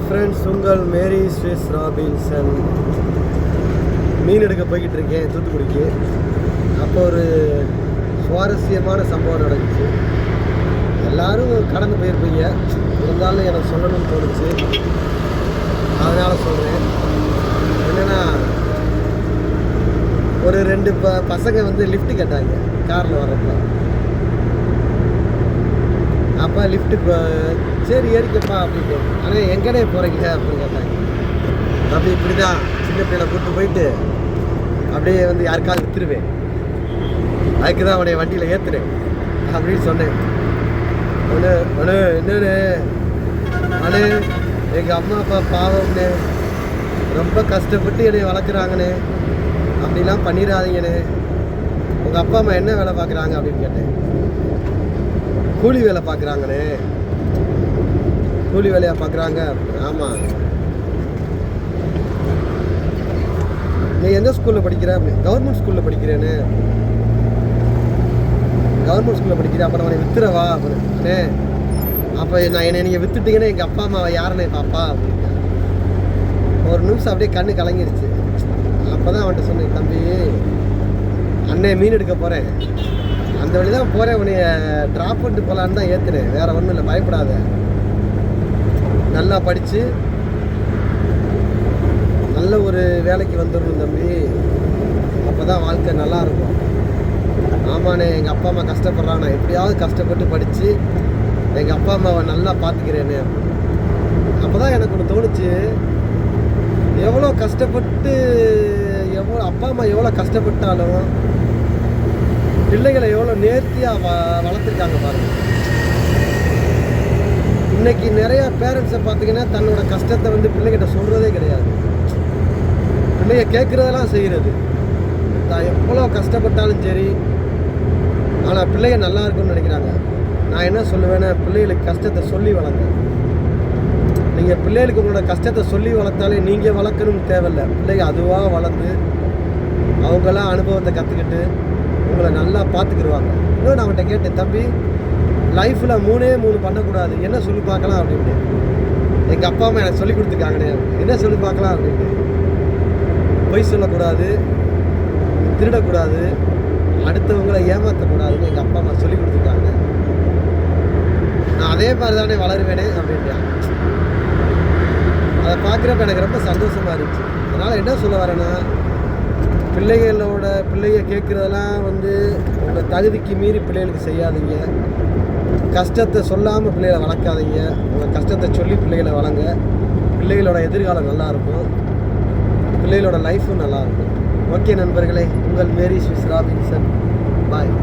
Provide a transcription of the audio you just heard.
Friends, உங்கள் மேரி Swiss Robinson. மீன் எடுக்க போய்கிட்டு இருக்கேன் தூத்துக்குடிக்கு. அப்போ ஒரு சுவாரஸ்யமான சம்பவம் நடந்துச்சு. எல்லோரும் கடந்து போயிருப்பீங்க, இருந்தாலும் எனக்கு சொல்லணும்னு தோணுச்சு, அதனால் சொல்கிறேன். என்னென்னா, ஒரு 2 பசங்க வந்து லிஃப்ட்டு கேட்டாங்க காரில் வர்றப்ப. அப்போ லிஃப்ட்டு சரி ஏறிக்கப்பா அப்படின்ட்டு. ஆனால் எங்கடே போகிறீங்க அப்படின்னு கேட்டாங்க. அப்படி இப்படி தான் சின்ன பிள்ளைகளை கூப்பிட்டு போயிட்டு அப்படியே வந்து யாருக்காவது விற்றுருவேன், அதுக்கு தான் அவனைய வண்டியில் ஏற்றுறேன் அப்படின்னு சொன்னேன். என்னன்னு அண்ணே, எங்கள் அம்மா அப்பா பாவம்னே, ரொம்ப கஷ்டப்பட்டு என்னை வளர்க்குறாங்கண்ணே, அப்படிலாம் பண்ணிடாதீங்கண்ணே. உங்கள் அப்பா அம்மா என்ன வேலை பார்க்குறாங்க அப்படின்னு கேட்டேன். கூலி வேலை பார்க்குறாங்கண்ணே. கூலி வேலையாக பார்க்குறாங்க? ஆமாம். நீ எந்த ஸ்கூலில் படிக்கிற? கவர்மெண்ட் ஸ்கூலில் படிக்கிறேன்னு. கவர்மெண்ட் ஸ்கூலில் படிக்கிறேன், அப்புறம் அவனை வித்துறவா அண்ணே? அப்போ என்னை நீங்கள் வித்துட்டீங்கன்னா எங்கள் அப்பா அம்மாவை யாருண்ணே பாப்பா அப்படின்னு. ஒரு நிமிஷம் அப்படியே கண்ணு கலங்கிருச்சு. அப்போ தான் அவன்கிட்ட சொன்னேன், தம்பி அண்ணே மீன் எடுக்க போகிறேன், அந்த வழி தான் போகிறேன், உன்னைய ட்ராப் பண்ணிட்டு போகலான்னு தான் ஏற்றுனேன், வேறு ஒன்றும் இல்லை, பயப்படாத, நல்லா படித்து நல்ல ஒரு வேலைக்கு வந்துடணும் தம்பி, அப்போ தான் வாழ்க்கை நல்லாயிருக்கும். ஆமாண்ணே, எங்கள் அப்பா அம்மா கஷ்டப்படுறாண்ணே, எப்படியாவது கஷ்டப்பட்டு படித்து எங்கள் அப்பா அம்மாவை நல்லா பார்த்துக்கிறேன்னு. அப்போ தான் எனக்கு ஒன்று தோணுச்சு, எவ்வளோ கஷ்டப்பட்டு அப்பா அம்மா எவ்வளோ கஷ்டப்பட்டாலும் பிள்ளைகளை எவ்வளோ நேர்த்தியாக வளர்த்துருக்காங்க பாருங்கள். இன்றைக்கி நிறையா பேரண்ட்ஸை பார்த்திங்கன்னா தன்னோட கஷ்டத்தை வந்து பிள்ளைகிட்ட சொல்கிறதே கிடையாது. பிள்ளைய கேட்குறதெல்லாம் செய்கிறது. தான் எவ்வளோ கஷ்டப்பட்டாலும் சரி, ஆனால் பிள்ளைங்க நல்லா இருக்குன்னு நினைக்கிறாங்க. நான் என்ன சொல்லுவேன்னா, பிள்ளைகளுக்கு கஷ்டத்தை சொல்லி வளர்ங்க. நீங்கள் பிள்ளைகளுக்கு உங்களோட கஷ்டத்தை சொல்லி வளர்த்தாலே நீங்கள் வளர்க்கணும்னு தேவையில்லை. பிள்ளைங்க அதுவாக வளர்ந்து அவங்களாம் அனுபவத்தை கற்றுக்கிட்டு உங்களை நல்லா பார்த்துக்கிடுவாங்க. இன்னும் நான் அவன்கிட்ட கேட்டேன், தம்பி லைஃப்பில் 3 பண்ணக்கூடாது, என்ன சொல்லி பார்க்கலாம் அப்படின்ட்டு. எங்கள் அப்பா அம்மா எனக்கு சொல்லி கொடுத்துருக்காங்கண்ணே, என்ன சொல்லி பார்க்கலாம் அப்படின்ட்டு. பொய் சொல்லக்கூடாது, திருடக்கூடாது, அடுத்தவங்களை ஏமாற்றக்கூடாதுன்னு எங்கள் அப்பா அம்மா சொல்லி கொடுத்துருக்காங்க. நான் அதே மாதிரி தானே வளருவேனே அப்படின்ட்டு. அதை பார்க்குறப்ப எனக்கு ரொம்ப சந்தோஷமாக இருந்துச்சு. அதனால் என்ன சொல்ல வரேன்னா, பிள்ளைய கேட்குறதெல்லாம் வந்து உங்கள் தகுதிக்கு மீறி பிள்ளைகளுக்கு செய்யாதீங்க. கஷ்டத்தை சொல்லாமல் பிள்ளைகளை வளர்க்காதீங்க. உங்கள் கஷ்டத்தை சொல்லி பிள்ளைகளை வளங்க. பிள்ளைகளோட எதிர்காலம் நல்லாயிருக்கும், பிள்ளைகளோட லைஃப்பும் நல்லாயிருக்கும். ஓகே நண்பர்களே, உங்கள் மேரி ஸ்விஸ் ராபின்சன். பாய்.